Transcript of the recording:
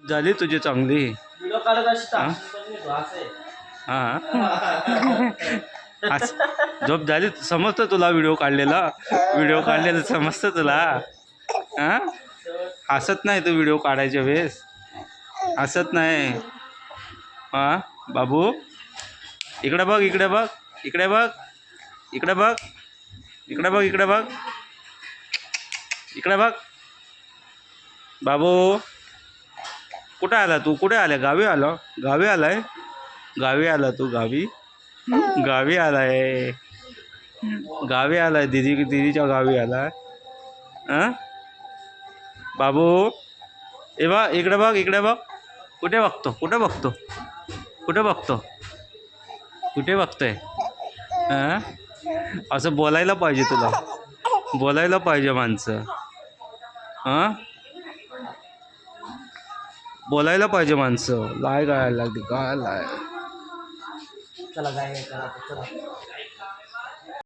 झाली तुझी चांगली. व्हिडिओ काढत असता हां झोप झाली समजतं तुला व्हिडिओ काढलेला समजतं तुला. हां हसत नाही तू व्हिडिओ काढायच्या वेळेस हसत नाही. हां बाबू इकडे बघ इकडे बघ इकडे बघ इकडे बघ इकडे बघ इकडे बघ इकडे बघ बाबू कुठे आला तू कुठे आला गावी आला गावी आलाय गावी आला तू गावी गावी आलाय गावी आलाय दीदीच्या गावी आलाय. हां बाबू ए बघ इकडे बघ कुठे बघतो कुठे बघतो कुठे बघतो कुठे बघतोय. हां असं बोलायला पाहिजे तुला बोलायला पाहिजे माणसं. हां बोलायला पाहिजे माणसं. लाय गायला लागली काय लाय. चला काय चला